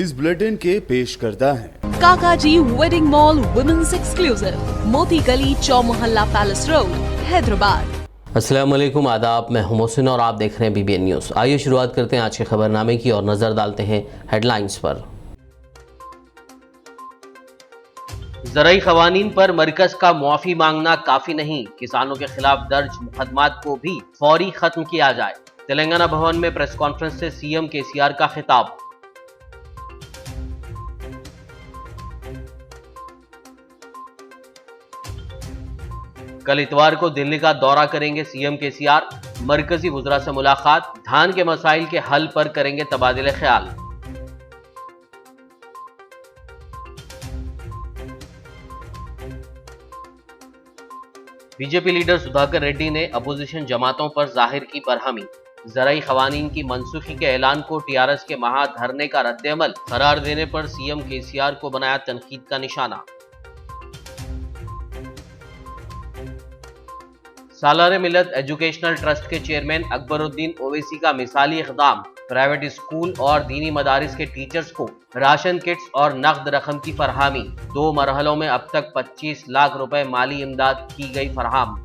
News bulletin के पेश करता है काकाजी वेडिंग मॉल वुमेन्स एक्सक्लूसिव, मोती गली, चौमोहल्ला पैलेस रोड, हैदराबाद। अस्सलाम वालेकुम, आदाब। मैं हूं मोहसिन और आप देख रहे हैं BBN न्यूज़। आइए शुरुआत करते हैं आज के खबरनामे की और नज़र डालते हैं हेडलाइंस पर। ज़राई क़वानीन पर मरकज का मुआफ़ी मांगना काफ़ी नहीं, किसानों के खिलाफ दर्ज मुकदमात को भी फौरी खत्म किया जाए। तेलंगाना भवन में प्रेस कॉन्फ्रेंस से CM KCR का खिताब। कल इतवार को दिल्ली का दौरा करेंगे CM KCR, मरकजी वुज़रा से मुलाकात, धान के मसाइल के हल पर करेंगे तबादिले ख्याल। बीजेपी लीडर सुधाकर रेड्डी ने अपोजिशन जमातों पर जाहिर की बरहमी। ज़राई क़वानीन की मनसूखी के ऐलान को TRS के महाधरने का रद्देअमल करार देने पर CM KCR को बनाया तनकीद का निशाना। सालारे मिलत एजुकेशनल ट्रस्ट के चेयरमैन अकबरुद्दीन ओवैसी का मिसाली इक़दाम, प्राइवेट स्कूल और दीनी मदारिस के टीचर्स को राशन किट्स और नकद रकम की फरहामी। 2 मरहलों में अब तक 25 लाख रुपए माली इमदाद की गई फरहम।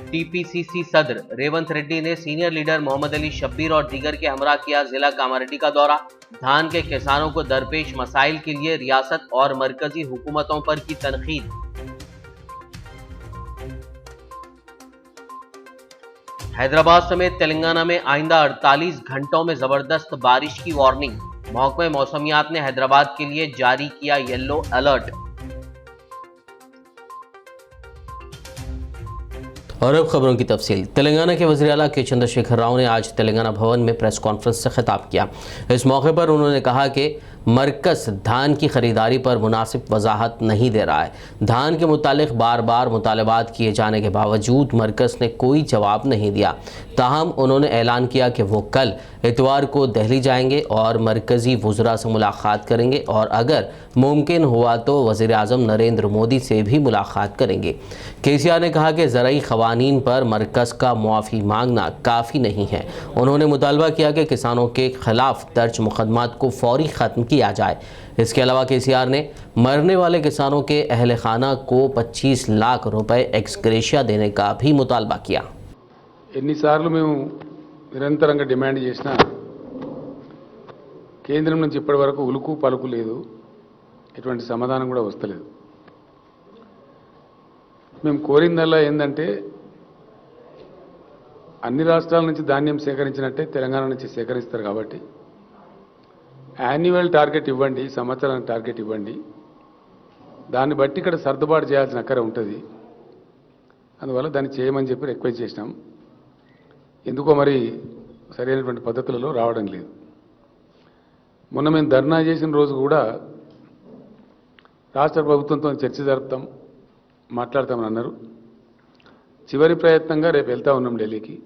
TPCC सदर रेवंत रेड्डी ने सीनियर लीडर मोहम्मद अली शब्बीर और दीगर के हमरा किया जिला कामारेड्डी का दौरा। धान के किसानों को दरपेश मसाइल के लिए रियासत और मरकजी हुकूमतों पर की तनकीद। हैदराबाद समेत तेलंगाना में आइंदा 48 घंटों में जबरदस्त बारिश की वार्निंग। महकमे मौसमियात ने हैदराबाद के लिए जारी किया येलो अलर्ट। और अब खबरों की तफसील। तेलंगाना के वज़ीर आला के चंद्रशेखर राव ने आज तेलंगाना भवन में प्रेस कॉन्फ्रेंस से खिताब किया। इस मौके पर उन्होंने कहा कि मरकज़ धान की ख़रीदारी पर मुनासिब वजाहत नहीं दे रहा है। धान के मुतालिक बार बार मुतालबात किए जाने के बावजूद मरकज़ ने कोई जवाब नहीं दिया। ताहम उन्होंने ऐलान किया कि वो कल इतवार को दिल्ली जाएंगे और मरकज़ी वुज़रा से मुलाकात करेंगे और अगर मुमकिन हुआ तो वज़ीर आज़म नरेंद्र मोदी से भी मुलाकात करेंगे। KCR ने कहा कि ज़राई क़वानीन पर मरकज़ का मुआफ़ी मांगना काफ़ी नहीं है। उन्होंने मुतालबा किया कि किसानों के खिलाफ दर्ज मुकदमात को फौरी ख़त्म किया जाए। इसके अलावा KCR ने मरने वाले किसानों के अहल खाना को 25 लाख रुपए एक्सग्रेशिया देने का भी मुतालबा किया। ఎన్నిసార్లు మేము నిరంతరంగా డిమాండ్ చేసినా కేంద్రం నుంచి ఇప్పటి వరకు ఉలుకు పలుకు లేదు, ఎటువంటి సమాధానం కూడా వస్తలేదు. మేము కోరిందల్లా ఏంటంటే అన్ని రాష్ట్రాల నుంచి ధాన్యం సేకరించినట్టే తెలంగాణ నుంచి సేకరిస్తారు కాబట్టి యాన్యువల్ టార్గెట్ ఇవ్వండి, సంవత్సరానికి టార్గెట్ ఇవ్వండి, దాన్ని బట్టి ఇక్కడ సర్దుబాటు చేయాల్సిన అక్కర ఉంటుంది. అందువల్ల దాన్ని చేయమని చెప్పి రిక్వెస్ట్ చేసినాం. ఎందుకో మరి సరైనటువంటి పద్ధతులలో రావడం లేదు. మొన్న మేము ధర్నా చేసిన రోజు కూడా రాష్ట్ర ప్రభుత్వంతో చర్చ జరుపుతాం, మాట్లాడతామని అన్నారు. చివరి ప్రయత్నంగా రేపు వెళ్తా ఉన్నాం ఢిల్లీకి.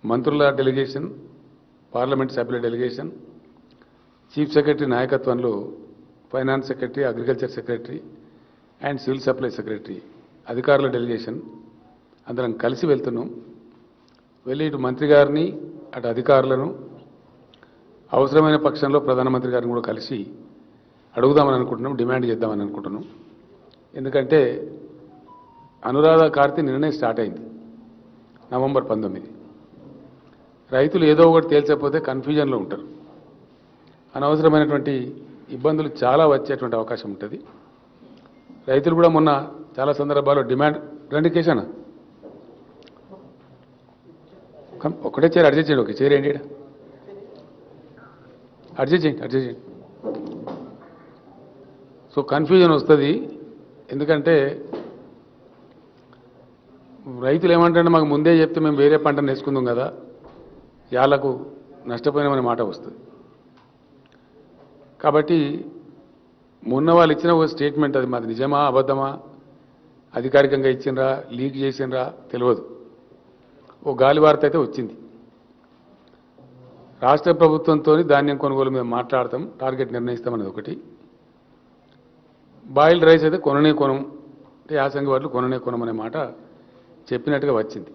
మంత్రుల డెలిగేషన్, పార్లమెంట్ సభ్యుల డెలిగేషన్, చీఫ్ సెక్రటరీ నాయకత్వంలో finance secretary, agriculture secretary and civil supply secretary అధికారుల డెలిగేషన్ అందరం కలిసి వెళ్తున్నాం. వెళ్ళి ఇటు మంత్రి గారిని అటు అధికారులను అవసరమైన పక్షంలో ప్రధానమంత్రి గారిని కూడా కలిసి అడుగుదామని అనుకుంటున్నాం, డిమాండ్ చేద్దామని అనుకుంటున్నాం. ఎందుకంటే అనురాధ కార్తీ నిన్ననే స్టార్ట్ అయింది, నవంబర్ 19. రైతులు ఏదో ఒకటి తేల్చకపోతే కన్ఫ్యూజన్లో ఉంటారు. అనవసరమైనటువంటి ఇబ్బందులు చాలా వచ్చేటువంటి అవకాశం ఉంటుంది. రైతులు కూడా మొన్న చాలా సందర్భాల్లో డిమాండ్ రండి కేశానా ఒకటే చైర్ అడ్జస్ట్ చేయండి, ఒక చైర్ ఏంటి అడ్జస్ట్ చేయండి. సో కన్ఫ్యూజన్ వస్తుంది. ఎందుకంటే రైతులు ఏమంటారంటే మాకు ముందే చెప్తే మేము వేరే పంటను వేసుకుందాం కదా, యాళ్లకు నష్టపోయినామనే మాట వస్తుంది. కాబట్టి మొన్న వాళ్ళు ఇచ్చిన ఒక స్టేట్మెంట్, అది మాది నిజమా అబద్ధమా, అధికారికంగా ఇచ్చిండ్రా లీక్ చేసిండ్రా తెలియదు. ఓ గాలి వార్త అయితే వచ్చింది. రాష్ట్ర ప్రభుత్వంతో ధాన్యం కొనుగోలు మీద మాట్లాడతాం, టార్గెట్ నిర్ణయిస్తామనేది ఒకటి. బాయిల్డ్ రైస్ అయితే కొననే కొనం, యాసంగి వాటిలో కొననే కొనమనే మాట చెప్పినట్టుగా వచ్చింది.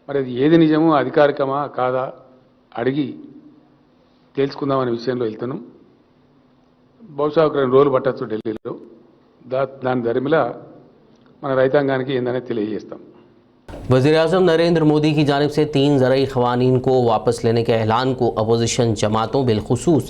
మరి అది ఏది నిజమో అధికారికమా కాదా అడిగి తెలుసుకుందామనే విషయంలో వెళ్తున్నాం. బహుశా ఒక 2 రోజులు పట్టచ్చు ఢిల్లీలో. దాని దరిమిలా మన రైతాంగానికి ఏందనేది తెలియజేస్తాం. वज़ीर-ए-आज़म नरेंद्र मोदी की जानिब से 3 ज़रई क़वानीन को वापस लेने के ऐलान को अपोजिशन जमातों बिलखुसूस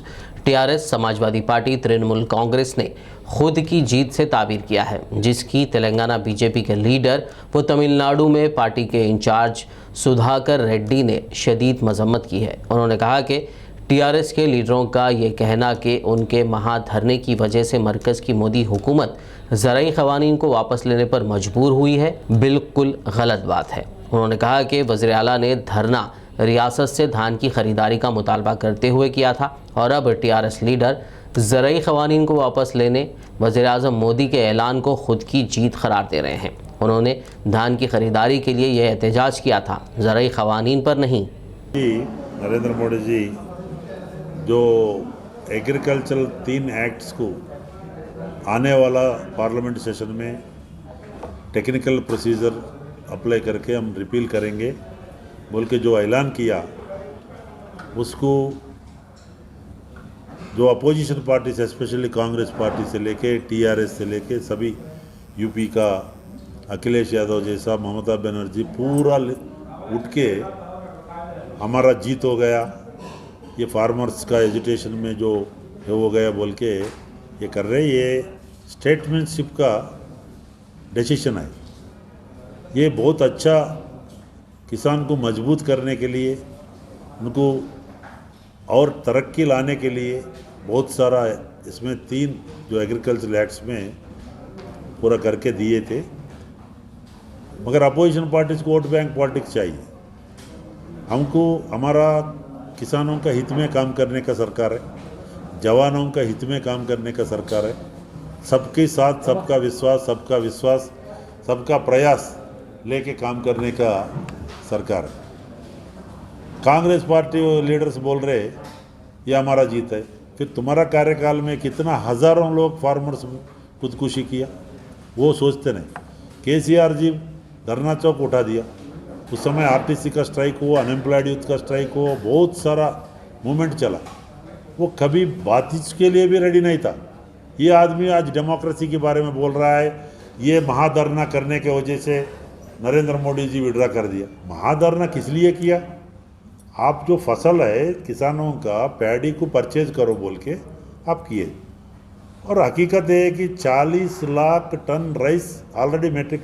टीआरएस, समाजवादी पार्टी, तृणमूल कांग्रेस ने खुद की जीत से ताबीर किया है, जिसकी तेलंगाना बीजेपी के लीडर व तमिलनाडु में पार्टी के इंचार्ज सुधाकर रेड्डी ने शदीद मजम्मत की है। उन्होंने कहा कि टीआरएस के लीडरों का ये कहना कि उनके महाधरने की वजह से मरकज़ की मोदी हुकूमत ज़रई क़वानीन को वापस लेने पर मजबूर हुई है, बिल्कुल गलत बात है। उन्होंने कहा कि वज़ीर आला ने धरना रियासत से धान की ख़रीदारी का मुतालबा करते हुए किया था और अब टीआरएस लीडर ज़रई क़वानीन को वापस लेने वज़ीर आज़म मोदी के ऐलान को खुद की जीत करार दे रहे हैं। उन्होंने धान की ख़रीदारी के लिए यह एहतजाज किया था, ज़रई क़वानीन पर नहीं। नरेंद्र मोदी जी जो एग्रीकल्चरल 3 एक्ट्स को आने वाला पार्लियामेंट सेशन में टेक्निकल प्रोसीजर अप्लाई करके हम रिपील करेंगे बोल के जो ऐलान किया, उसको जो अपोजिशन पार्टी से स्पेशली कांग्रेस पार्टी से लेके टीआरएस से लेके सभी यूपी का अखिलेश यादव जैसा, ममता बनर्जी पूरा उठ के हमारा जीत हो गया, ये फार्मर्स का एजुटेशन में जो हो गया बोल के ये कर रहे, ये स्टेटमेंटशिप का डिसीजन है। ये बहुत अच्छा किसान को मजबूत करने के लिए, उनको और तरक्की लाने के लिए बहुत सारा इसमें 3 जो एग्रीकल्चर एक्ट्स में पूरा करके दिए थे। मगर अपोजिशन पार्टीज को वोट बैंक पॉलिटिक्स चाहिए। हमको हमारा किसानों का हित में काम करने का सरकार है, जवानों का हित में काम करने का सरकार है। सबके साथ सबका विश्वास, सबका प्रयास लेके काम करने का सरकार है। कांग्रेस पार्टी लीडर्स बोल रहे ये हमारा जीत है, फिर तुम्हारा कार्यकाल में कितना हज़ारों लोग फार्मर्स खुदकुशी किया वो सोचते नहीं। केसीआर जी धरना चौक उठा दिया, उस समय आरटीसी का स्ट्राइक हुआ, अनएम्प्लॉयड यूथ का स्ट्राइक हुआ, बहुत सारा मूवमेंट चला। वो कभी बातचीत के लिए भी रेडी नहीं था। ये आदमी आज डेमोक्रेसी के बारे में बोल रहा है, ये महाधरना करने के वजह से नरेंद्र मोदी जी विड्रा कर दिया। महाधरना किस लिए किया? आप जो फसल है किसानों का पैडी को परचेज करो बोल के आप किए, और हकीकत है कि 40 lakh ton rice already metric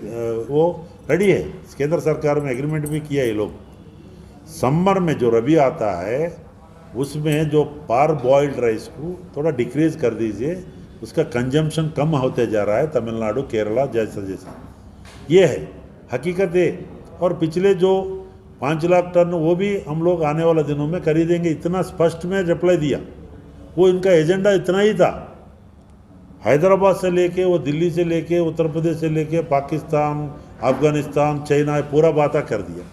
वो रेडी है। केंद्र सरकार में एग्रीमेंट भी किया ये लोग। समर में जो रबी आता है उसमें जो पार बॉइल्ड राइस को थोड़ा डिक्रीज कर दीजिए, उसका कंजम्पशन कम होते जा रहा है तमिलनाडु, केरला जैसा ये है हकीकत है। और पिछले जो 5 लाख टन वो भी हम लोग आने वाले दिनों में खरीदेंगे, इतना स्पष्ट में रिप्लाई दिया। वो इनका एजेंडा इतना ही था। हैदराबाद से लेके वो दिल्ली से लेके उत्तर प्रदेश से लेके पाकिस्तान, अफगानिस्तान, चाइना पूरा बात कर दिया।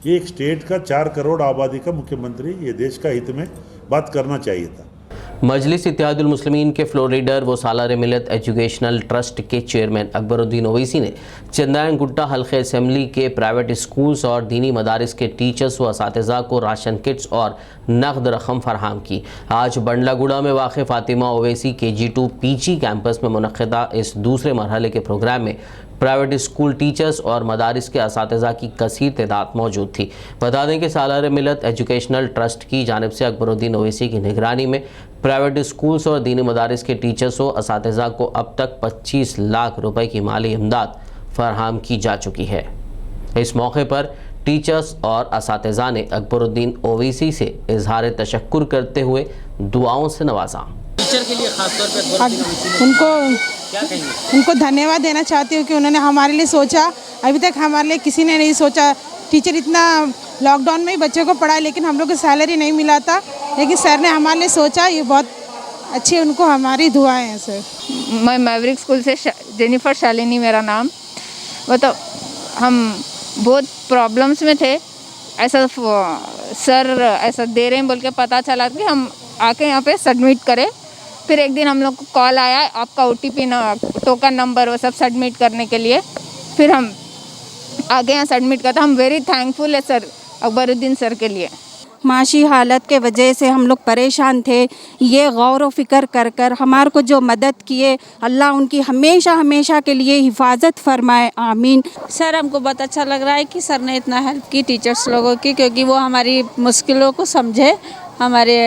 ये एक स्टेट का 4 करोड़ आबादी का मुख्यमंत्री ये देश का हित में बात करना चाहिए था। मजलिस इत्तेहादुल मुस्लिमीन के फ्लोर लीडर व सालार मिलत एजुकेशनल ट्रस्ट के चेयरमैन अकबरुद्दीन ओवैसी ने चंदायन गुट्टा हल्के असेंबली के प्राइवेट स्कूल्स और दीनी मदारिस के टीचर्स व असातिज़ा को राशन किट्स और नकद रकम फराहम की। आज बंडलागुड़ा में वाक़ Fatima Owaisi KG2 PG campus में मुनक़्क़िदा इस दूसरे मरहले के प्रोग्राम में प्राइवेट स्कूल टीचर्स और मदारिस के असातिज़ा की कसीर तादाद मौजूद थी। बता दें कि सालार मिलत एजुकेशनल ट्रस्ट की जानिब से अकबरुद्दीन ओवैसी की निगरानी में प्राइवेट स्कूल्स और दीनी मदारिस के टीचर्स व असातिज़ा को अब तक 25 लाख रुपए की माली इमदाद फराहम की जा चुकी है। इस मौके पर टीचर्स और असातिज़ा ने अकबरुद्दीन ओवैसी से इजहार तशक्कुर करते हुए दुआओं से नवाजा। टीचर के लिए खासतौर पर उनको धन्यवाद देना चाहती हूँ कि उन्होंने हमारे लिए सोचा। अभी तक हमारे लिए किसी ने नहीं सोचा। टीचर इतना लॉकडाउन में ही बच्चों को पढ़ाए, लेकिन हम लोग को सैलरी नहीं मिला था, लेकिन सर ने हमारे लिए सोचा। ये बहुत अच्छी उनको हमारी दुआएं हैं सर। मैं मैवरिक स्कूल से जेनिफर शालिनी मेरा नाम। तो हम बहुत प्रॉब्लम्स में थे, ऐसा सर ऐसा दे रहे हैं बोल के पता चला कि हम आके यहाँ पे सबमिट करें। फिर एक दिन हम लोग को कॉल आया आपका OTP टोकन नंबर वो सब सबमिट करने के लिए। फिर हम आगे यहाँ सबमिट करता। हम वेरी थैंकफुल है सर अकबरुद्दीन सर के लिए। माशी हालत के वजह से हम लोग परेशान थे। ये गौर व फिक्र कर कर हमारे को जो मदद किए, अल्लाह उनकी हमेशा हमेशा के लिए हिफाजत फरमाए, आमीन। सर हमको बहुत अच्छा लग रहा है कि सर ने इतना हेल्प की टीचर्स लोगों की, क्योंकि वो हमारी मुश्किलों को समझे, हमारे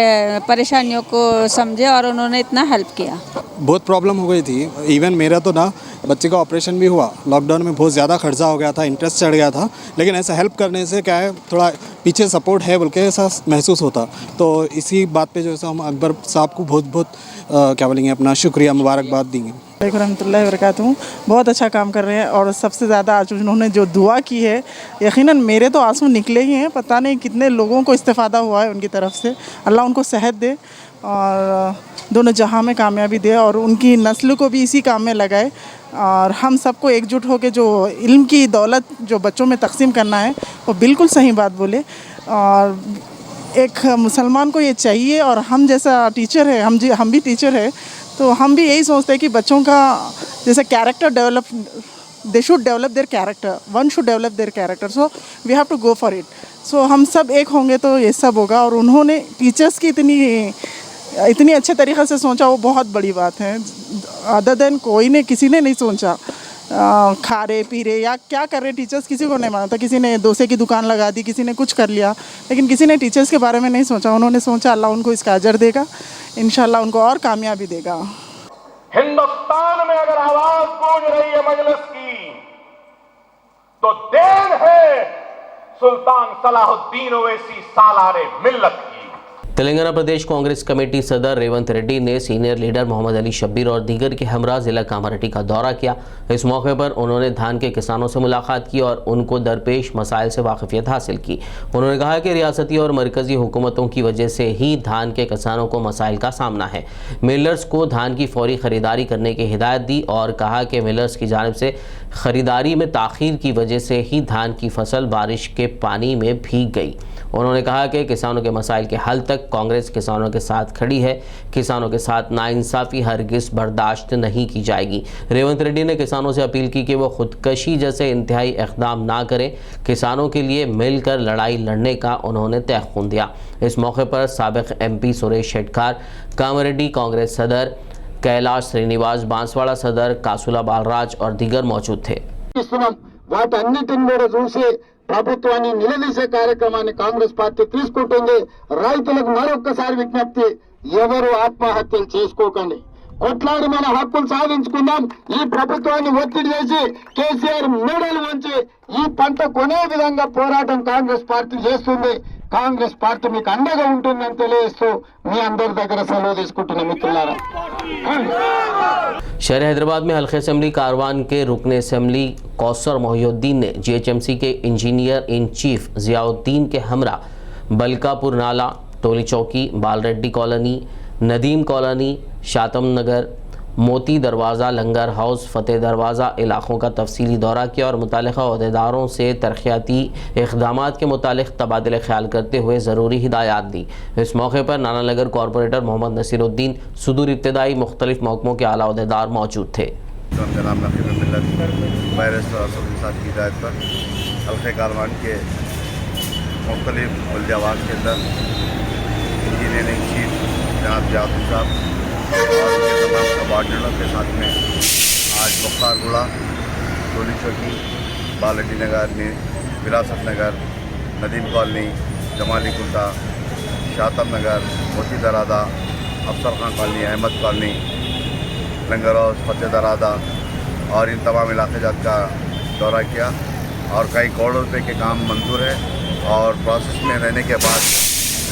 परेशानियों को समझे और उन्होंने इतना हेल्प किया। बहुत प्रॉब्लम हो गई थी। इवन मेरा तो ना बच्चे का ऑपरेशन भी हुआ, लॉकडाउन में बहुत ज़्यादा खर्चा हो गया था, इंटरेस्ट चढ़ गया था, लेकिन ऐसा हेल्प करने से क्या है, थोड़ा पीछे सपोर्ट है बोल के ऐसा महसूस होता। तो इसी बात पे जो है हम अकबर साहब को बहुत बहुत क्या बोलेंगे अपना शुक्रिया मुबारकबाद देंगे। रहमतुल्लाहि व बरकातहू। बहुत अच्छा काम कर रहे हैं और सबसे ज़्यादा आज उन्होंने जो दुआ की है, यकीनन मेरे तो आंसू निकले ही हैं। पता नहीं कितने लोगों को इस्तेफ़ादा हुआ है उनकी तरफ से। अल्लाह उनको सेहत दे और दोनों जहां में कामयाबी दे और उनकी नस्ल को भी इसी काम में लगाए। और हम सबको एकजुट होकर जो इल्म की दौलत जो बच्चों में तकसीम करना है, वो बिल्कुल सही बात बोले। और एक मुसलमान को ये चाहिए और हम जैसा टीचर है, हम भी टीचर है, तो हम भी यही सोचते हैं कि बच्चों का जैसे character develop, they should develop their character, one should develop their character, so we have to go for it. So हम सब एक होंगे तो ये सब होगा। और उन्होंने टीचर्स की इतनी अच्छे तरीक़े से सोचा, वो बहुत बड़ी बात है। अदर देन किसी ने नहीं सोचा। खा रहे पी रहे या क्या कर रहे टीचर्स किसी को नहीं मालूम था। किसी ने डोसे की दुकान लगा दी, किसी ने कुछ कर लिया, लेकिन किसी ने टीचर्स के बारे में नहीं सोचा। उन्होंने सोचा अल्लाह उनको इसका अजर देगा, इंशाल्लाह उनको और कामयाबी देगा। हिंदुस्तान में अगर आवाज गूंज रही है मजलिस की, तो देन है सुल्तान सलाहुद्दीन ओवैसी सालारे मिल्लत की। तेलंगाना प्रदेश कांग्रेस कमेटी सदर रेवंत रेड्डी ने सीनियर लीडर मोहम्मद अली शब्बीर और दीगर के हमरा जिला कामारेड्डी का दौरा किया। इस मौके पर उन्होंने धान के किसानों से मुलाकात की और उनको दरपेश मसाइल से वाकफियत हासिल की। उन्होंने कहा कि रियासती और मरकजी हुकूमतों की वजह से ही धान के किसानों को मसाइल का सामना है। मिलर्स को धान की फौरी खरीदारी करने की हिदायत दी और कहा कि मिलर्स की जानिब से खरीदारी में ताख़ीर की वजह से ही धान की फसल बारिश के पानी में भीग गई। उन्होंने कहा कि किसानों के मसाइल के हल तक कांग्रेस किसानों के साथ खड़ी है। किसानों के साथ नाइंसाफ़ी हरगिज़ बर्दाश्त नहीं की जाएगी। रेवंत रेड्डी ने किसानों से अपील की कि वो खुदकशी जैसे इंतहाई इक़दाम ना करें। किसानों के लिए मिलकर लड़ाई लड़ने का उन्होंने तयख़ुन दिया। इस मौके पर साबिक़ MP सुरेश शेटकार, कामारेड्डी कांग्रेस सदर कैलाश श्रीनिवास, बांसवाड़ा सदर कासुला बालराज और दीगर मौजूद थे। ప్రభుత్వాన్ని నిలదీసే కార్యక్రమాన్ని కాంగ్రెస్ పార్టీ తీసుకుంటుంది. రైతులకు మరొక్కసారి విజ్ఞప్తి, ఎవరు ఆత్మహత్యలు చేసుకోకండి, కొట్లాడి మన హక్కులు సాధించుకుందాం. ఈ ప్రభుత్వాన్ని ఒత్తిడి చేసి కేసీఆర్ మెడలు వంచి ఈ పంట కొనే విధంగా పోరాటం కాంగ్రెస్ పార్టీ చేస్తుంది. కాంగ్రెస్ పార్టీ మీకు అండగా ఉంటుందని తెలియజేస్తూ మీ అందరి దగ్గర సెలవు తీసుకుంటున్న మిత్రులారా। शहर हैदराबाद में हल्के असम्बली कारवान के रुकन असम्बली कौसर मोहिउद्दीन ने GHMC के इंजीनियर इन चीफ ज़ियाउद्दीन के हमरा बलकापुर नाला, टोली चौकी, बालरेड्डी कॉलोनी, नदीम कॉलोनी, शातम नगर, मोती दरवाज़ा, लंगर हाउस, फ़तेह दरवाज़ा इलाक़ों का तफसीली दौरा किया और मुतालिका अहदेदारों से तरक्याती इक़दामात के मुतालिक तबादले ख्याल करते हुए ज़रूरी हिदायत दी। इस मौके पर नाना नगर कॉरपोरेटर मोहम्मद नसीरुद्दीन, सुदूर इब्तदाई मुख्तलिफ महकमों के आला अहदेदार मौजूद थे। जनाब नकीब मिल्लत बैरिस्टर असद साहब की हिदायत पर हल्के कारवान के मुख्तलिफ बल्दियावात के अंदर इंजीनियरिंग चीफ जनाब ज़ियाउद्दीन साहब और उनके तमाम सबॉर्डिनेटों के साथ में आज मुख्तारगुड़ा, टोली चौकी, बालरेड्डी नगर में विरासत नगर, नदीम कॉलोनी, जमाली कुंटा, शातम नगर, मोती दरादा, अफसर खान कॉलोनी, अहमद कॉलोनी, लंगर हाउस, फ़तेह दरादा और इन तमाम इलाके जात का दौरा किया और कई करोड़ रुपये के काम मंजूर है और प्रोसेस में रहने के बाद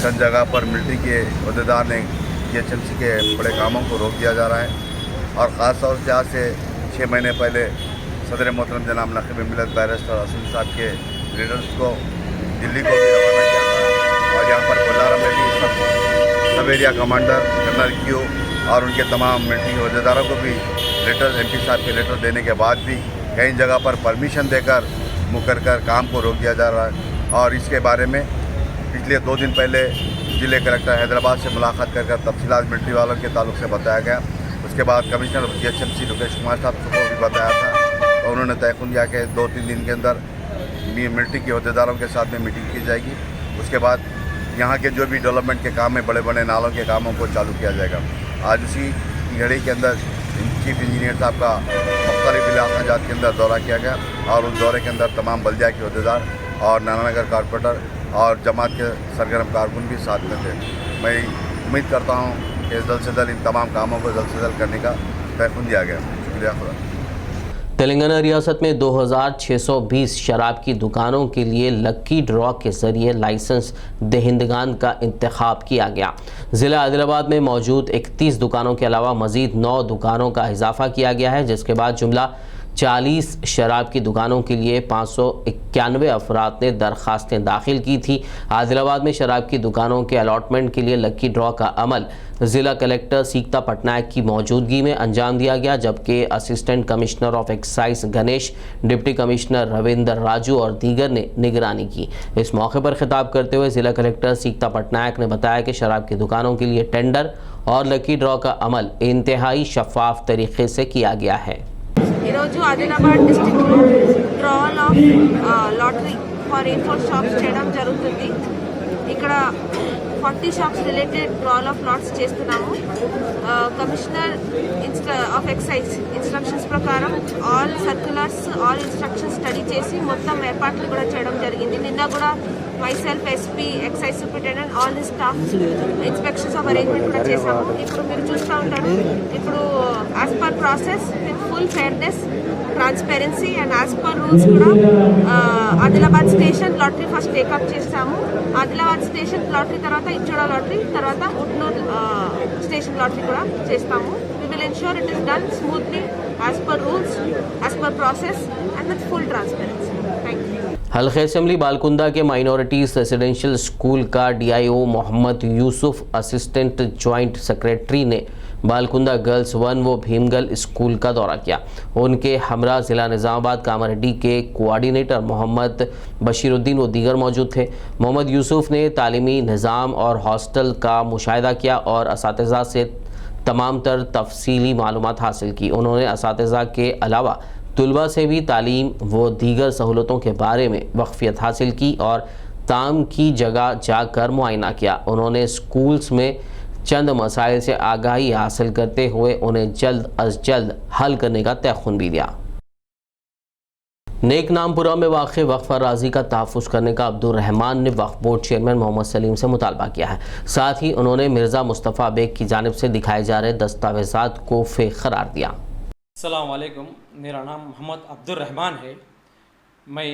चंद जगह पर मिलिट्री के अहदेदार ने GHMC के बड़े कामों को रोक दिया जा रहा है। और ख़ास तौर से आज से 6 महीने पहले सदर मोहतरम जनाब नकीब मिल्लत बैरिस्टर असद साहब के लीडर्स को दिल्ली को भी रवाना किया था और यहाँ पर कोलारम में भी सब एरिया कमांडर जनरल क्यू और उनके तमाम मिलिट्री अहदेदारों को भी लेटर MP साहब के लेटर देने के बाद भी कई जगह पर परमिशन देकर मुकर कर काम को रोक दिया जा रहा है। और इसके बारे में पिछले 2 दिन पहले जिले कलेक्टर हैदराबाद से मुलाकात कर तफसीलात मिलिट्री वालों के ताल्लुक से बताया गया। उसके बाद कमिश्नर GHMC लोकेश कुमार साहब को भी बताया था और उन्होंने तयक़ुन किया कि 2-3 दिन के अंदर मिलिट्री के अहदेदारों के साथ में मीटिंग की जाएगी। उसके बाद यहाँ के जो भी डेवलपमेंट के काम है, बड़े बड़े नालों के कामों को चालू किया जाएगा। आज उसी घड़ी के अंदर चीफ इंजीनियर साहब का मुख्तलिफ इलाक़ात के अंदर दौरा किया गया और उस दौरे के अंदर तमाम बल्दिया के अहदेदार और नानानगर कारपोरेटर और जमात के सरगर्म कारकुन भी साथ में थे। मैं उम्मीद करता हूँ कि जल्द से जल्द इन तमाम कामों को जल्द से जल्द करने का तयख्न दिया गया। शुक्रिया खुदा। तेलंगाना रियासत में 2620 शराब की दुकानों के लिए लक्की ड्रॉ के जरिए लाइसेंस दहिंदगान का इंतखाब किया गया। ज़िला आदिलाबाद में मौजूद 31 दुकानों के अलावा मज़ीद 9 दुकानों का इजाफा किया गया है, जिसके बाद जुमला 40 शराब की दुकानों के लिए 591 अफराद ने दरख्वास्तें दाखिल की थी। आदिलाबाद में शराब की दुकानों के अलॉटमेंट के लिए लक्की ड्रॉ का अमल ज़िला कलेक्टर सीकता पटनायक की मौजूदगी में अंजाम दिया गया, जबकि assistant commissioner of excise Ganesh, deputy commissioner Ravinder Raju और दीगर ने निगरानी की। इस मौके पर खिताब करते हुए ज़िला कलेक्टर सीकता पटनायक ने बताया कि शराब की दुकानों के लिए टेंडर और लक्की ड्रॉ का अमल इंतहाई शफाफ तरीके से किया गया है। ఈరోజు ఆదిలాబాద్ డిస్ట్రిక్ట్లో draw of lottery for A4 shops చేయడం జరుగుతుంది. ఇక్కడ 40 shops related draw of lots చేస్తున్నాము. కమిషనర్ ఆఫ్ ఎక్సైజ్ ఇన్స్ట్రక్షన్స్ ప్రకారం all circulars, all instructions study చేసి మొత్తం ఏర్పాట్లు కూడా చేయడం జరిగింది. నిన్న కూడా myself, SP, excise superintendent, all the staff inspections of arrangement కూడా చేశాము. ఇప్పుడు మీరు చూస్తూ ఉంటారు, ఇప్పుడు as per process full fairness, transparency and as per rules కూడా Adilabad station lottery first take up చేస్తాము. ఆదిలాబాద్ స్టేషన్ లాటరీ తర్వాత ఇచ్చోడ లాటరీ, తర్వాత ఉట్నూర్ స్టేషన్ లాటరీ కూడా చేస్తాము. We will ensure it is done smoothly as per rules, as per process and with full transparency. Thank you. हल्के assembly Balkunda के minorities residential school का DIO Mohammed Yusuf assistant joint secretary ने Balkunda girls 1 व Bheemgal school का दौरा किया। उनके हमरा ज़िला निज़ामाबाद कामारेड्डी के कोऑर्डिनेटर मोहम्मद बशीरुद्दीन व दीगर मौजूद थे। मोहम्मद यूसुफ ने तालीमी निज़ाम और हॉस्टल का मुशाहिदा किया और असातिज़ा से तमाम तर तफसीली मालूमात हासिल की। उन्होंने असातिज़ा के अलावा तुलबा से भी तालीम व दीगर सहूलतों के बारे में वाक़फ़ियत हासिल की और ताम की जगह जाकर मुआयना किया। उन्होंने स्कूल्स में चंद मसाइल से आगाही हासिल करते हुए उन्हें जल्द अज जल्द हल करने का तयख्न भी दिया। नेक नामपुरा में वाक़ वक्फ अराज़ी का तहफ़्फ़ुज़ करने का अब्दुल रहमान ने वक्फ बोर्ड चेयरमैन मोहम्मद सलीम से मुतालबा किया है। साथ ही उन्होंने मिर्ज़ा मुस्तफ़ा बेग की जानिब से दिखाए जा रहे दस्तावेज़ात को फ़ेक करार दिया। अस्सलाम वालेकुम, मेरा नाम मोहम्मद अब्दुल रहमान है। मैं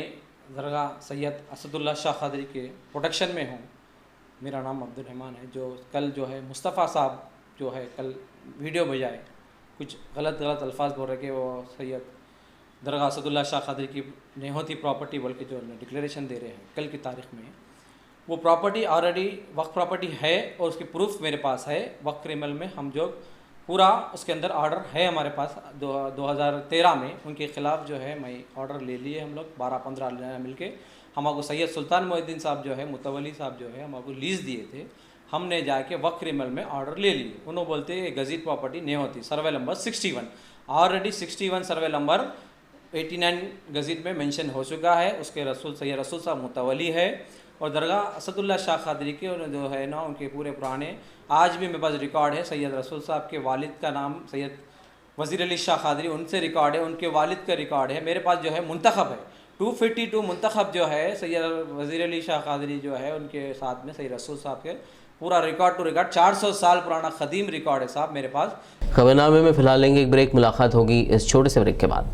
दरगाह सैयद असदुल्ला शाह क़ादरी के प्रोटेक्शन में हूँ। मेरा नाम अब्दुल रहमान है। जो कल जो है मुस्तफ़ा साहब जो है कल वीडियो भेजाए, कुछ गलत अल्फाज बोल रहे कि वो सैयद दरगाह असदुल्ला शाह क़ादरी की नहीं होती प्रॉपर्टी बोल के जो डिक्लेरेशन दे रहे हैं कल की तारीख़ में, वो प्रॉपर्टी ऑलरेडी वक्फ प्रॉपर्टी है और उसकी प्रूफ मेरे पास है। वक्फ क्रिमिनल में हम जो पूरा उसके अंदर ऑर्डर है हमारे पास 2013 में उनके ख़िलाफ़ जो है मैं ऑर्डर ले लिए हम लोग 12-15 मिलके। हमको सैयद सुल्तान मोहिद्दीन साहब जो है मुतवली साहब जो है हमको लीज़ दिए थे, हमने जाके वक्फ क्रिमिनल में ऑर्डर ले लिए। उन्होंने बोलते गज़ीट प्रॉपर्टी नहीं होती, survey number 61 already 61 survey number 89 गज़ीट में मेंशन हो चुका है। उसके रसूल सैयद रसूल साहब मुतवली है और दरगाह असदुल्ला शाह क़ादरी के जो है ना उनके पूरे पुराने आज भी मेरे पास रिकॉर्ड है। सैयद रसूल साहब के वालिद का नाम सैयद वज़ीर अली शाह क़ादरी, उनसे रिकॉर्ड है, उनके वालिद का रिकॉर्ड है। मेरे पास जो है मुंतखब है 252 मुंतखब जो है सैयद वज़ीर अली शाह क़ादरी जो है उनके साथ में सैयद रसूल साहब के पूरा रिकॉर्ड टू रिकॉर्ड 400 साल पुराना ख़दीम रिकॉर्ड है साहब मेरे पास। खबरनामे में फ़िलहाल लेंगे एक ब्रेक, मुलाकात होगी इस छोटे से ब्रेक के बाद।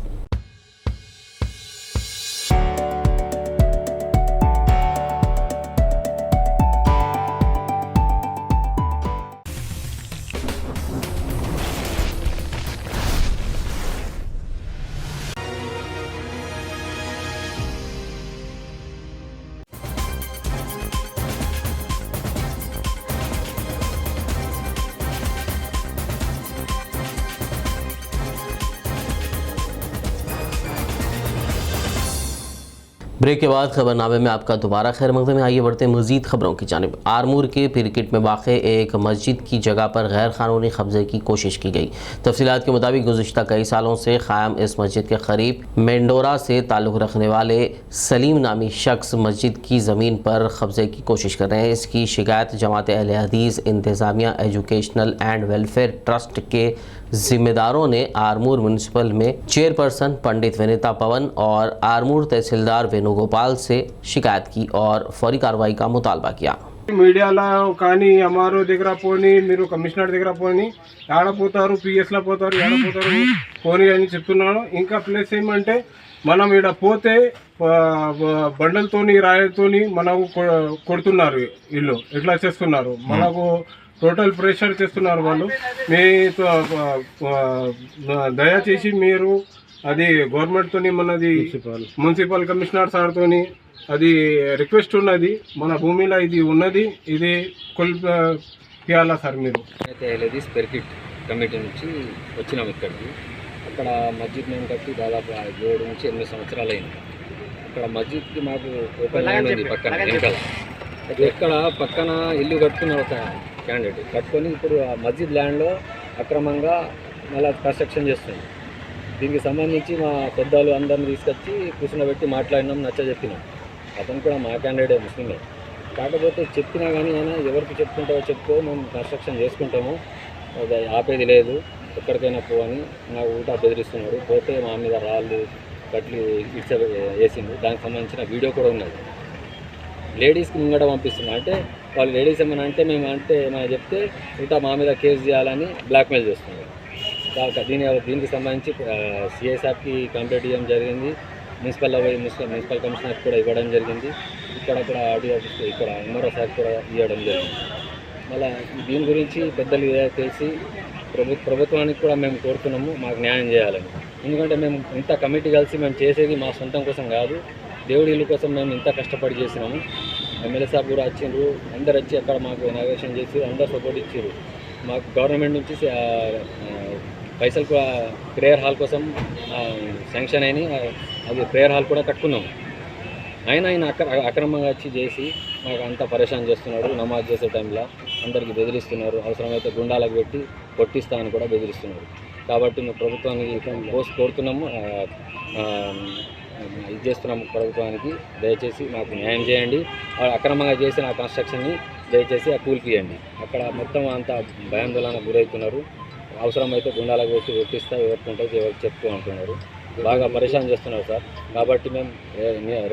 ब्रेक के बाद खबरनामे में आपका दोबारा खैर मकदम में। आइए बढ़ते हैं मज़ीद खबरों की जानिब। आरमूर के पिरकिट में वाक़े एक मस्जिद की जगह पर गैर क़ानूनी कब्ज़े की कोशिश की गई। तफसीलात के मुताबिक गुज़िश्ता कई सालों से क़ायम इस मस्जिद के करीब मेंडोरा से ताल्लुक़ रखने वाले सलीम नामी शख्स मस्जिद की ज़मीन पर कब्ज़े की कोशिश कर रहे हैं। इसकी शिकायत जमात अहले हदीस इंतज़ामिया एजुकेशनल एंड वेलफेयर ट्रस्ट के जिम्मेदारों ने आरमूर म्यूनसिपल में चेयरपर्सन पंडित विनीता पवन और आरमूर तहसीलदार वेणुगोपाल से शिकायत की और फौरी कार्रवाई का मुतालबा किया। మీడియాలో కానీ అమ్మారు దగ్గర పోని మీరు కమిషనర్ దగ్గర పోని ఆడపోతారు పిఎస్లో పోతారు ఆడపోతారు పోని అని చెప్తున్నాను. ఇంకా ప్లస్ ఏమంటే మనం ఈడ పోతే బండలతోని రాయితోని మనకు కొడుతున్నారు. ఇల్లు ఎట్లా చేస్తున్నారు మనకు టోటల్ ప్రెషర్ చేస్తున్నారు వాళ్ళు. మీ దయచేసి మీరు అది గవర్నమెంట్తోని మనది మున్సిపల్ కమిషనర్ సార్తోని అది రిక్వెస్ట్ ఉన్నది. మన భూమిలో ఇది ఉన్నది, ఇది కొలిపియాలా సార్ మీరు. అయితే లేడీస్ పెర్కిట్ కమిటీ నుంచి వచ్చినాం ఇక్కడికి. అక్కడ మస్జిద్ మేము కట్టి దాదాపు 7 నుంచి 8 సంవత్సరాలు అయింది. అక్కడ మస్జిద్కి మాకు ఓపెన్ ల్యాండ్ ఉంది పక్కన వెనకాల. ఎక్కడ పక్కన ఇల్లు కట్టుకున్న ఒక క్యాండిడేట్ కట్టుకొని ఇప్పుడు ఆ మస్జిద్ ల్యాండ్లో అక్రమంగా మళ్ళీ కన్స్ట్రక్షన్ చేస్తుంది. దీనికి సంబంధించి మా పెద్దలు అందరిని తీసుకొచ్చి కూర్చున్నబెట్టి మాట్లాడినాం, నచ్చ చెప్పినాం. అతను కూడా మా క్యాండిడేటే, ముస్లిమే. కాకపోతే చెప్పినా కానీ ఆయన ఎవరికి చెప్పుకుంటావో చెప్పుకో, మేము కన్స్ట్రక్షన్ చేసుకుంటాము, అది ఆపేది లేదు, ఎక్కడికైనా పోవని నాకు ఊటా బెదిరిస్తున్నాడు. పోతే మా మీద రాళ్ళు కట్లు ఇట్స్ వేసింది. దానికి సంబంధించిన వీడియో కూడా ఉన్నది. లేడీస్కి ముంగట పంపిస్తున్నాం. అంటే వాళ్ళు లేడీస్ ఏమైనా అంటే మేము అంటే ఏమైనా చెప్తే ఊటా మా మీద కేసు చేయాలని బ్లాక్మెయిల్ చేస్తున్నారు. దీనికి సంబంధించి సిఐ సాబ్కి కంప్లైంట్ ఇవ్వడం జరిగింది. మున్సిపల్ కమిషనర్కి కూడా ఇవ్వడం జరిగింది. ఇక్కడ ఆర్డీఓ ఆఫీస్ ఇక్కడ ఎంఆర్ఓ సార్కి కూడా ఇవ్వడం జరిగింది. మళ్ళీ దీని గురించి పెద్దలు తెలిసి ప్రభుత్వానికి కూడా మేము కోరుతున్నాము మాకు న్యాయం చేయాలని. ఎందుకంటే మేము ఇంత కమిటీ కలిసి మేము చేసేది మా సొంతం కోసం కాదు, దేవుడి ఇల్లు కోసం మేము ఇంత కష్టపడి చేసినాము. ఎమ్మెల్యే సాబ్ కూడా వచ్చిండ్రు, అందరు వచ్చి అక్కడ మాకు ఇనాగ్రేషన్ చేసి అందరు సపోర్ట్ ఇచ్చారు. మాకు గవర్నమెంట్ నుంచి పైసలు కూడా ప్రేయర్ హాల్ కోసం శాంక్షన్ అయినాయి. అది ప్రేయర్ హాల్ కూడా కట్టుకున్నాము. ఆయన అక్రమంగా వచ్చి చేసి మాకు అంతా పరేషాన్ చేస్తున్నాడు. నమాజ్ చేసే టైంలో అందరికీ బెదిరిస్తున్నారు. అవసరమైతే గుండాలకు పెట్టి కొట్టిస్తా అని కూడా బెదిరిస్తున్నారు. కాబట్టి మేము ప్రభుత్వానికి కోరుతున్నాము, ఇది చేస్తున్నాము ప్రభుత్వానికి, దయచేసి మాకు న్యాయం చేయండి. అక్రమంగా చేసిన ఆ కన్స్ట్రక్షన్ని దయచేసి ఆ కూల్పియండి. అక్కడ మొత్తం అంతా భయాందోళనకు గురవుతున్నారు. అవసరమైతే గుండాలకు పెట్టి కొట్టిస్తా, ఎవరికి ఉంటుంది ఎవరికి చెప్తూ అంటున్నారు. బాగా పరేషాన్ చేస్తున్నారు సార్. కాబట్టి మేము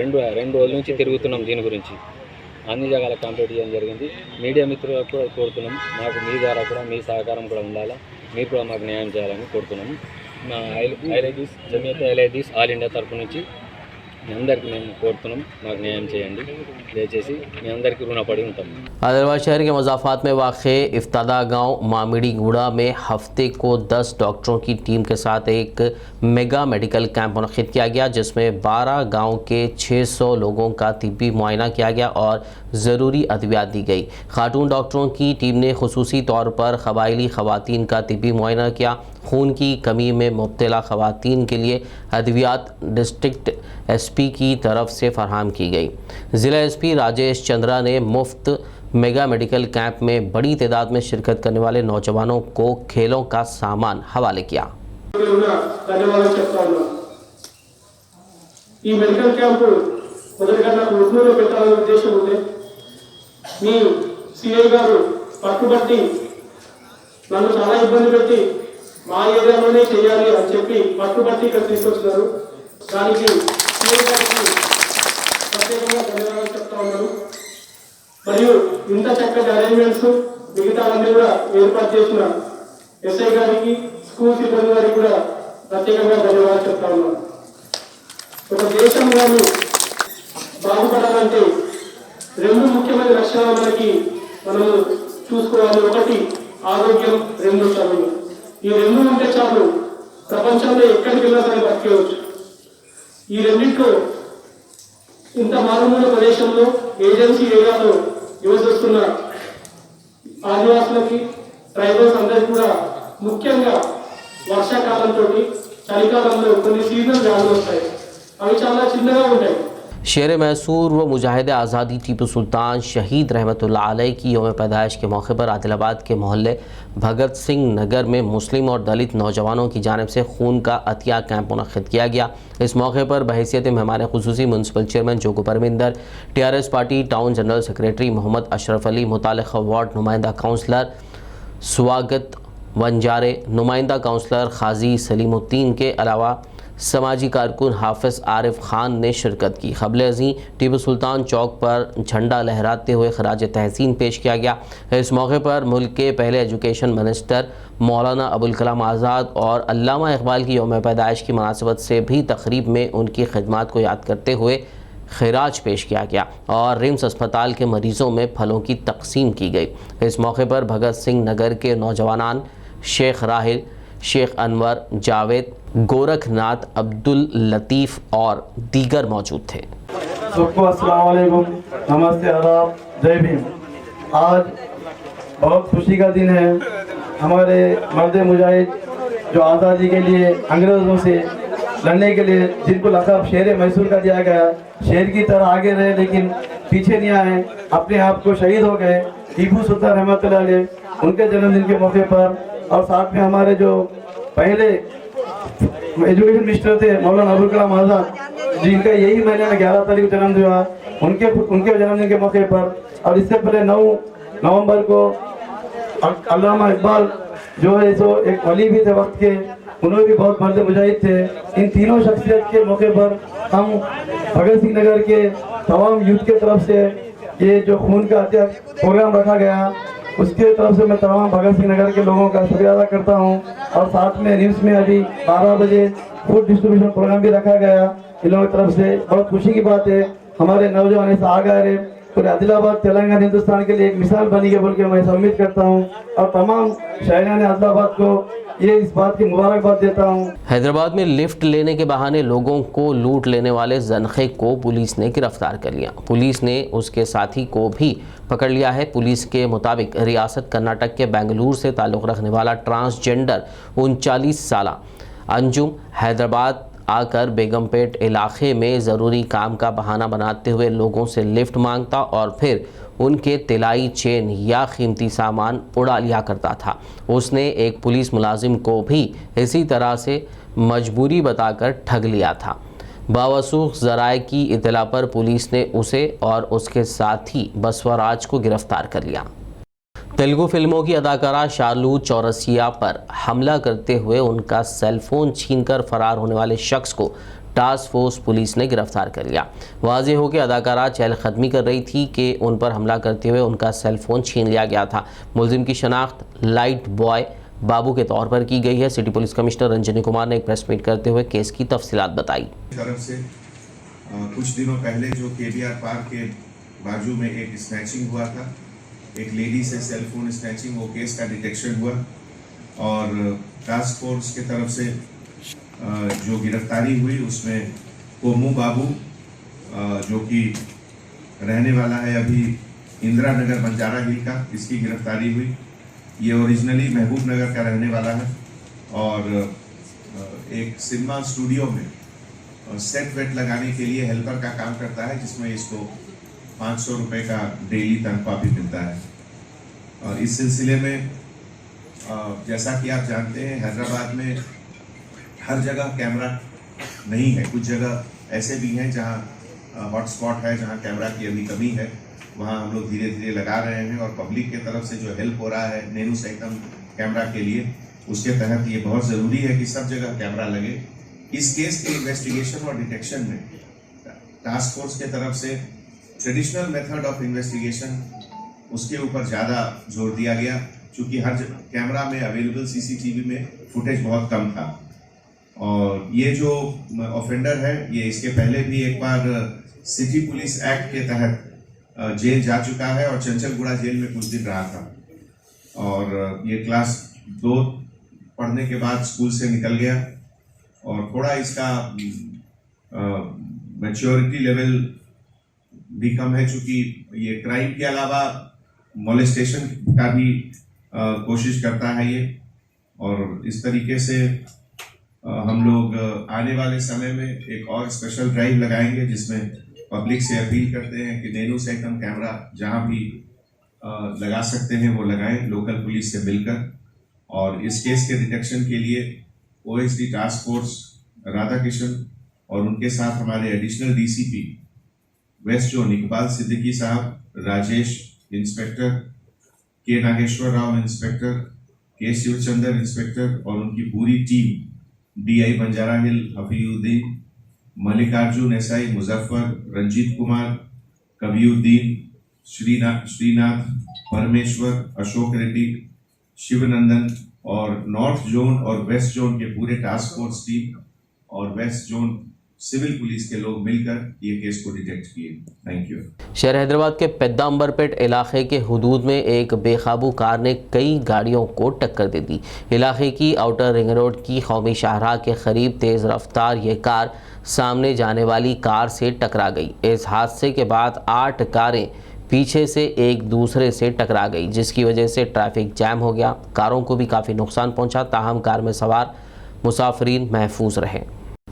రెండు రోజుల నుంచి తిరుగుతున్నాం. దీని గురించి అన్ని జగాల కంప్లీట్ చేయడం జరిగింది. మీడియా మిత్రులకు కూడా కోరుతున్నాం, మాకు మీ ద్వారా కూడా మీ సహకారం కూడా ఉండాలా, మీరు కూడా మాకు న్యాయం చేయాలని కోరుతున్నాము. మా ఐలైదీస్ జమియత్ ఐలైదీస్ ఆల్ ఇండియా తరఫు నుంచి మీ అందరికీ మేము కోరుతున్నాం, మాకు న్యాయం చేయండి, దయచేసి మీ అందరికీ రుణపడి ఉంటాం. हैदराबाद शहर के मज़ाफ़ात में वाक़े इफ्तादा गांव मामिड़ी गूड़ा में हफ्ते को 10 डॉक्टरों की टीम के साथ एक मेगा मेडिकल कैंप मुनक़िद किया गया, जिसमें 12 गांव के 600 लोगों का तिब्बी मुआयना किया गया और ज़रूरी अद्वियात दी गई। खातून डॉक्टरों की टीम ने खुसूसी तौर पर क़बाइली ख़वातीन का तिब्बी मुआयना किया। खून की कमी में मुब्तला ख़वातीन के लिए अद्वियात डिस्ट्रिक्ट SP की तरफ से फराहम की गई। ज़िला SP राजेश चंद्रा ने मुफ्त मेगा मेडिकल कैंप में बड़ी तादाद में शिरकत करने वाले नौजवानों को खेलों का सामान हवाले किया। ఈ మెడికల్ క్యాంప్ మొదటగా నాకు ఉస్మూరులో పెట్టాలనే ఉద్దేశం ఉంది. మీ సిఐ గారు పట్టుబట్టి నన్ను చాలా ఇబ్బంది పెట్టి మా ఏరియాలోనే చేయాలి అని చెప్పి పట్టుబట్టి ఇక్కడ తీసుకొచ్చినారు. దానికి సిఐ గారికి ప్రత్యేకంగా ధన్యవాదాలు చెప్తా ఉన్నాను. మరియు ఇంత చక్కటి అరేంజ్మెంట్స్ మిగతా అన్ని కూడా ఏర్పాటు చేసిన ఎస్ఐ గారికి, స్కూల్ సిబ్బంది గారికి కూడా ప్రత్యేకంగా ధన్యవాదాలు చెప్తా ఉన్నాను. ఒక దేశం కానీ బాగుపడాలంటే 2 ముఖ్యమైన లక్షణాలు మనము చూసుకోవాలి. ఒకటి ఆరోగ్యం, 2 చదువు. ఈ 2 ఉంటే చాలు, ప్రపంచంలో ఎక్కడికి వెళ్ళినా సరే బతికేయవచ్చు. ఈ రెండింటిలో ఇంత మారుమూల ప్రదేశంలో ఏజెన్సీ ఏరియాలో నివసిస్తున్న ఆదివాసులకి, ట్రైబల్స్ అందరికీ కూడా ముఖ్యంగా వర్షాకాలంతో చలికాలంలో కొన్ని సీజనల్ వ్యాధులు వస్తాయి. అవి చాలా చిన్నగా ఉంటాయి. शेर मैसूर व मुजाहिद आज़ादी टीपू सुल्तान शहीद रहमतुल्लाह अलैह की यौम पैदाइश के मौके पर आदिलाबाद के मोहल्ले भगत सिंह नगर में मुस्लिम और दलित नौजवानों की जानिब से खून का अतिया कैंप मुनक्किद किया गया। इस मौके पर बहैसियत मेहमान खुसूसी municipal chairman Jogu Parminder, TRS party town general secretary Mohammed Ashraf Ali, मुतालिका वार्ड नुमाइंदा काउंसलर स्वागत वंजारे, नुमाइंदा काउंसलर खाजी सलीमुद्दीन के अलावा समाजी कारकुन हाफिज़ आरिफ खान ने शिरकत की। क़ब्ल अज़ीं टीपू सुल्तान चौक पर झंडा लहराते हुए खराज तहसीन पेश किया गया। इस मौके पर मुल्क के पहले एजुकेशन मिनिस्टर मौलाना अबुल कलाम आज़ाद और अल्लामा इकबाल की यौम पैदाइश की मुनासिबत से भी तकरीब में उनकी खिदमत को याद करते हुए खिराज पेश किया गया और रिम्स अस्पताल के मरीज़ों में फलों की तकसीम की गई। इस मौके पर भगत सिंह नगर के नौजवान शेख राहिल, शेख अनवर, जावेद, गोरखनाथ, अब्दुल लतीफ़ और दीगर मौजूद थे। सबको अस्सलाम वालेकुम, नमस्ते, आदाब, जय भीम। आज बहुत खुशी का दिन है। हमारे मर्द मुजाहिद जो आज़ादी के लिए अंग्रेज़ों से लड़ने के लिए, जिनको लक़ब शेर मैसूर का दिया गया, शेर की तरह आगे रहे लेकिन पीछे नहीं आए, अपने आप को शहीद हो गए। टीपू सुल्तान रहमतुल्लाह अलैह उनके जन्मदिन के मौके पर, और साथ में हमारे जो पहले एजुकेशन मिनिस्टर थे मौलाना अबुल कलाम आज़ाद, जिनका यही महीने में 11 तारीख को जन्मदिन हुआ, उनके जन्मदिन के मौके पर, और इससे पहले 9 नवंबर को अल्लामा इकबाल जो है सो एक वली भी थे वक्त के, उन्होंने भी बहुत मर्द मुजाहिद थे। इन तीनों शख्सियत के मौके पर हम भगत सिंह नगर के तमाम यूथ के तरफ से ये जो खून का अतिया प्रोग्राम रखा गया, उसके तरफ से मैं तमाम भगत सिंह नगर के लोगों का शुक्रिया अदा करता हूं। और साथ में रिम्स में अभी 12 बजे फूड डिस्ट्रीब्यूशन प्रोग्राम भी रखा गया इन लोगों की तरफ से। बहुत खुशी की बात है, हमारे नौजवान ऐसा आ गए, पूरे आदिलाबाद तेलंगाना हिंदुस्तान के लिए एक मिसाल बनी है बोल के मैं उम्मीद करता हूँ, और तमाम शहरान आदिलाबाद को ये इस बात की मुबारकबाद देता हूँ। हैदराबाद में लिफ्ट लेने के बहाने लोगों को लूट लेने वाले जनखे को पुलिस ने गिरफ्तार कर लिया। पुलिस ने उसके साथी को भी पकड़ लिया है। पुलिस के मुताबिक रियासत कर्नाटक के बेंगलुरु से ताल्लुक़ रखने वाला ट्रांसजेंडर 39 साला अंजुम हैदराबाद आकर बेगमपेट इलाके में ज़रूरी काम का बहाना बनाते हुए लोगों से लिफ्ट मांगता और फिर उनके तिलाई चेन या कीमती सामान उड़ा लिया करता था। उसने एक पुलिस मुलाजिम को भी इसी तरह से मजबूरी बताकर ठग लिया था। बावसूख ज़राए की इतला पर पुलिस ने उसे और उसके साथी बसवराज को गिरफ्तार कर लिया। तेलुगु फिल्मों की अदाकारा शार्लू चौरसिया पर हमला करते हुए उनका सेलफोन छीनकर फरार होने वाले शख्स को टास्क फोर्स पुलिस ने गिरफ्तार कर लिया। वाज़ेह हो कि अदाकारा चहलकदमी कर रही थी कि उन पर हमला करते हुए उनका सेलफोन छीन लिया गया था। मुलजिम की शनाख्त लाइट बॉय बाबू के तौर पर की गई है। City police commissioner Ranjani Kumar ने एक प्रेस मीट करते हुए केस की तफसीलात बताई। तरफ से कुछ दिनों पहले जो KBR पार्क के बाजू में एक स्नैचिंग हुआ था, एक लेडी से सेलफोन स्नैचिंग, वो केस का डिटेक्शन हुआ और टास्क फोर्स के तरफ से जो गिरफ्तारी हुई उसमें कोमू बाबू जो कि रहने वाला है अभी इंदिरा नगर बंजारा हिल का, इसकी गिरफ्तारी हुई। ये ओरिजिनली महबूब नगर का रहने वाला है और एक सिनेमा स्टूडियो में सेट वेट लगाने के लिए हेल्पर का काम करता है, जिसमें इसको 500 रुपये का डेली तनख्वाह भी मिलता है। और इस सिलसिले में जैसा कि आप जानते हैं हैदराबाद में हर जगह कैमरा नहीं है, कुछ जगह ऐसे भी हैं जहां हॉटस्पॉट है, जहां कैमरा की अभी कमी है, वहां हम लोग धीरे धीरे लगा रहे हैं। और पब्लिक के तरफ से जो हेल्प हो रहा है नेनू सैकम कैमरा के लिए, उसके तहत ये बहुत ज़रूरी है कि सब जगह कैमरा लगे। इस केस के इन्वेस्टिगेशन और डिटेक्शन में टास्क फोर्स के तरफ से ट्रेडिशनल मेथड ऑफ इन्वेस्टिगेशन उसके ऊपर ज़्यादा जोर दिया गया, क्योंकि हर कैमरा में अवेलेबल CCTV में फुटेज बहुत कम था। और ये जो ऑफेंडर है ये इसके पहले भी एक बार सिटी पुलिस एक्ट के तहत जेल जा चुका है और चंचलगुड़ा जेल में कुछ दिन रहा था। और ये क्लास 2 पढ़ने के बाद स्कूल से निकल गया और थोड़ा इसका मैच्योरिटी लेवल भी कम है, चूँकि ये क्राइम के अलावा मोलेस्टेशन का भी कोशिश करता है ये। और इस तरीके से हम लोग आने वाले समय में एक और स्पेशल ड्राइव लगाएंगे जिसमें पब्लिक से अपील करते हैं कि नैनो सैकम कैमरा जहां भी लगा सकते हैं वो लगाएं, लोकल पुलिस से मिलकर। और इस केस के डिटेक्शन के लिए OSD task force Radha Kishan और उनके साथ हमारे additional DCP west zone Iqbal Siddiqui साहब, राजेश इंस्पेक्टर, के नागेश्वर राव इंस्पेक्टर, के शिवचंदर इंस्पेक्टर और उनकी पूरी टीम, DI बंजारा हिल हफीउद्दीन, मल्लिकार्जुन SI मुजफ्फर, रंजीत कुमार, कबीउद्दीन, श्रीनाथ, परमेश्वर, अशोक रेड्डी, शिवनंदन और नॉर्थ जोन और वेस्ट जोन के पूरे टास्क फोर्स टीम और वेस्ट जोन सिविल पुलिस के लोग मिलकर ये केस को डिटेक्ट किए। Thank you. शहर हैदराबाद के पेद्दांबरपेट इलाके के हुदूद में एक बेकाबू कार ने कई गाड़ियों को टक्कर दे दी। इलाके की आउटर रिंग रोड की कौमी शाहराह के करीब तेज़ रफ्तार ये कार सामने जाने वाली कार से टकरा गई। इस हादसे के बाद 8 कारें पीछे से एक दूसरे से टकरा गई, जिसकी वजह से ट्रैफिक जैम हो गया। कारों को भी काफ़ी नुकसान पहुंचा, ताहम कार में सवार मुसाफिरीन महफूज रहे।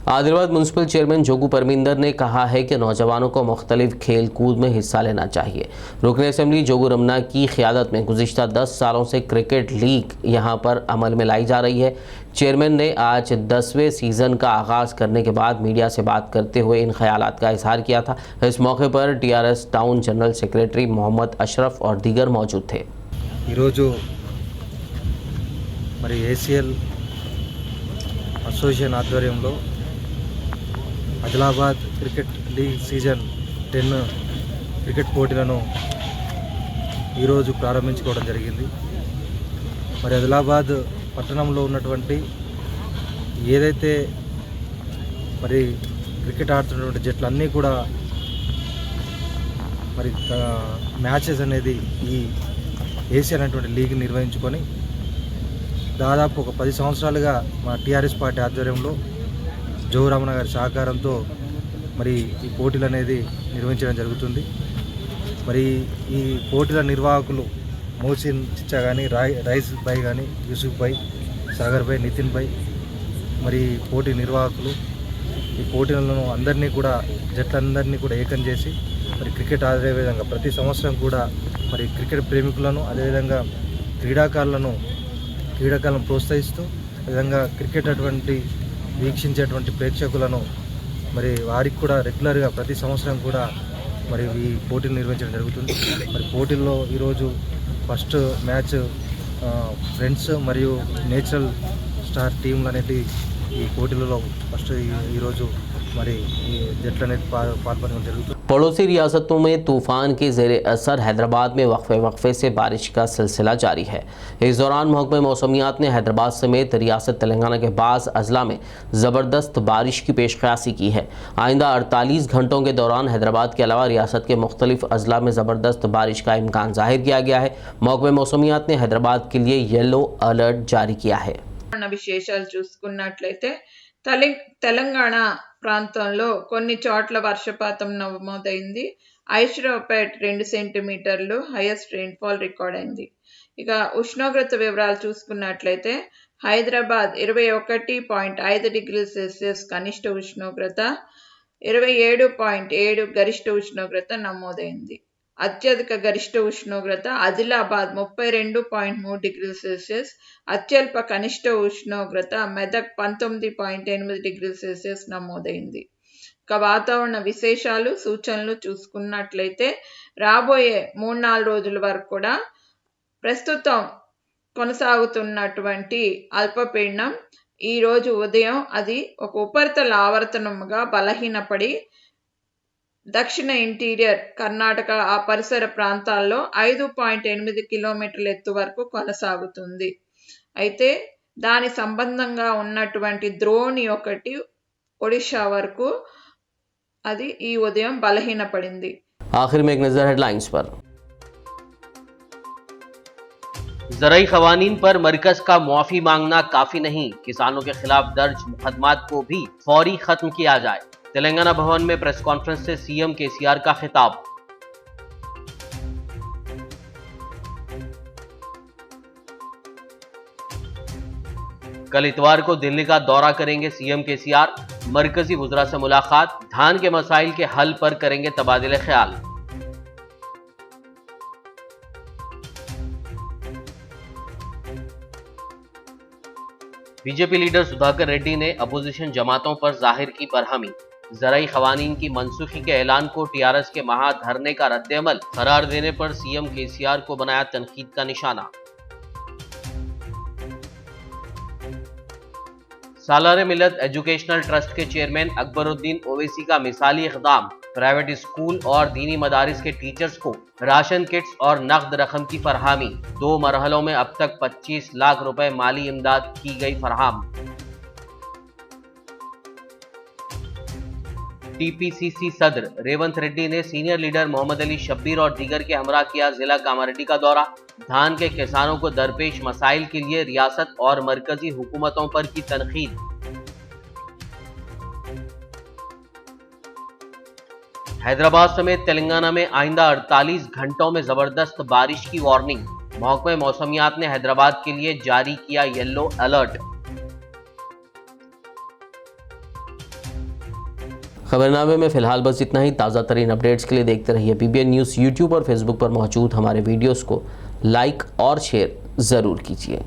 आदिलाबाद म्यूनसिपल चेयरमैन जोगू परमिंदर ने कहा है कि नौजवानों को मुख्तलिफ खेल कूद में हिस्सा लेना चाहिए। रुकन असम्बली जोगू रमना की क़ियादत में गुज़िश्ता 10 सालों से क्रिकेट लीग यहाँ पर अमल में लाई जा रही है। चेयरमैन ने आज 10वें सीज़न का आगाज़ करने के बाद मीडिया से बात करते हुए इन ख्यालात का इजहार किया था। इस मौके पर TRS town general secretary Mohammed Ashraf और दीगर मौजूद थे। ACL అసోసియేషన్ ఆధ్వర్యంలో Adilabad cricket league season 10 cricket పోటీలను ఈరోజు ప్రారంభించుకోవడం జరిగింది. మరి ఆదిలాబాద్ పట్టణంలో ఉన్నటువంటి ఏదైతే మరి క్రికెట్ ఆడుతున్నటువంటి జట్లన్నీ కూడా మరి మ్యాచెస్ అనేది ఈ ఏసీ అనేటువంటి లీగ్ నిర్వహించుకొని దాదాపు ఒక 10 సంవత్సరాలుగా మా TRS పార్టీ ఆధ్వర్యంలో జోగు రమణ గారి సహకారంతో మరి ఈ పోటీలు అనేది నిర్వహించడం జరుగుతుంది. మరి ఈ పోటీల నిర్వాహకులు మోసిన్ చిచ్చా కానీ, రైస్ భాయ్ కానీ, యూసుఫ్ భాయ్, సాగర్ భాయ్, నితిన్ భాయ్, మరి పోటీ నిర్వాహకులు ఈ పోటీలను అందరినీ కూడా జట్లందరినీ కూడా ఏకం చేసి మరి క్రికెట్ ఆడే విధంగా ప్రతి సంవత్సరం కూడా మరి క్రికెట్ ప్రేమికులను అదేవిధంగా క్రీడాకారులను ప్రోత్సహిస్తూ విధంగా క్రికెట్ అటువంటి వీక్షించేటువంటి ప్రేక్షకులను మరి వారికి కూడా రెగ్యులర్గా ప్రతి సంవత్సరం కూడా మరి ఈ పోటీలు నిర్వహించడం జరుగుతుంది. మరి పోటీల్లో ఈరోజు ఫస్ట్ మ్యాచ్ ఫ్రెండ్స్ మరియు నేచురల్ స్టార్ టీంలు అనేవి ఈ పోటీలలో ఫస్ట్ ఈరోజు మరి ఈ జట్లు అనేది పాల్గొనడం జరుగుతుంది. पड़ोसी रियासतों में तूफ़ान के ज़ेर असर हैदराबाद में वक्फे से बारिश का सिलसिला जारी है। इस दौरान महकमा मौसमियात ने हैदराबाद समेत रियासत तेलंगाना के बाज़ अजला में ज़बरदस्त बारिश की पेशकशी की है। आइंदा 48 घंटों के दौरान हैदराबाद के अलावा रियासत के मुख्तलिफ अजला में ज़बरदस्त बारिश का इम्कान जाहिर किया गया है। महकमा मौसमियात ने हैदराबाद के लिए येलो अलर्ट जारी किया है। విశేషాలు చూసుకున్నట్లయితే తెలంగాణ ప్రాంతంలో కొన్ని చోట్ల వర్షపాతం నమోదైంది. ఐష్రావుపేట్ 2 సెంటీమీటర్లు హైయెస్ట్ రెయిన్ఫాల్ రికార్డ్ అయింది. ఇక ఉష్ణోగ్రత వివరాలు చూసుకున్నట్లయితే హైదరాబాద్ 21.5 డిగ్రీల సెల్సియస్ కనిష్ట ఉష్ణోగ్రత, 27.7 గరిష్ట ఉష్ణోగ్రత నమోదైంది. అత్యధిక గరిష్ట ఉష్ణోగ్రత ఆదిలాబాద్ 32.3 డిగ్రీల సెల్సియస్, అత్యల్ప కనిష్ట ఉష్ణోగ్రత మెదక్ 19.8 డిగ్రీల సెల్సియస్ నమోదైంది. ఇక వాతావరణ విశేషాలు సూచనలు చూసుకున్నట్లయితే రాబోయే 3-4 రోజుల వరకు కూడా ప్రస్తుతం కొనసాగుతున్నటువంటి అల్పపీడనం ఈరోజు ఉదయం అది ఒక ఉపరితల ఆవర్తనముగా బలహీనపడి దక్షిణ ఇంటీరియర్ కర్ణాటక ఆ పరిసర ప్రాంతాల్లో 5.8 కిలోమీటర్ల ఎత్తు వరకు కొనసాగుతుంది. అయితే దాని సంబంధంగా ఉన్నటువంటి ద్రోణి ఒకటి ఒడిషా వరకు అది ఈ ఉదయం బలహీనపడింది. आखिर में एक नजर हेडलाइंस पर। ज़राई क़वानीन पर मरकज़ का मुआफ़ी मांगना काफ़ी नहीं, किसानों के खिलाफ दर्ज मुकदमात को भी फौरी खत्म किया जाए। तेलंगाना भवन में प्रेस कॉन्फ्रेंस से CM KCR का खिताब। कल इतवार को दिल्ली का दौरा करेंगे CM KCR। मरकजी वुज़रा से मुलाकात, धान के मसाइल के हल पर करेंगे तबादिले ख्याल। बीजेपी लीडर सुधाकर रेड्डी ने अपोजिशन जमातों पर जाहिर की बरहमी, ज़राई क़वानीन की मनसूखी के ऐलान को टीआरएस के महाधरने का रद्देअमल करार देने पर सीएम केसीआर को बनाया तनकीद का निशाना। सालारे मिल्लत एजुकेशनल ट्रस्ट के चेयरमैन अकबरुद्दीन ओवैसी का मिसाली इक़दाम, प्राइवेट स्कूल और दीनी मदारिस के टीचर्स को राशन किट्स और नकद रकम की फरहामी, 2 मरहलों में अब तक 25 लाख रुपए माली इमदाद की गई फरहम। टीपीसीसी सदर रेवंत रेड्डी ने सीनियर लीडर मोहम्मद अली शब्बीर और दीगर के हमरा किया जिला कामारेड्डी का दौरा, धान के किसानों को दरपेश मसाइल के लिए रियासत और मरकजी हुकूमतों पर की तनकीद। हैदराबाद समेत तेलंगाना में आइंदा 48 घंटों में जबरदस्त बारिश की वार्निंग, महकमे मौसमियात ने हैदराबाद के लिए जारी किया येलो अलर्ट। खबरनामे में फिलहाल बस इतना ही। ताज़ा तरीन अपडेट्स के लिए देखते रहिए PBN न्यूज़। यूट्यूब और फेसबुक पर मौजूद हमारे वीडियोस को लाइक और शेयर ज़रूर कीजिए।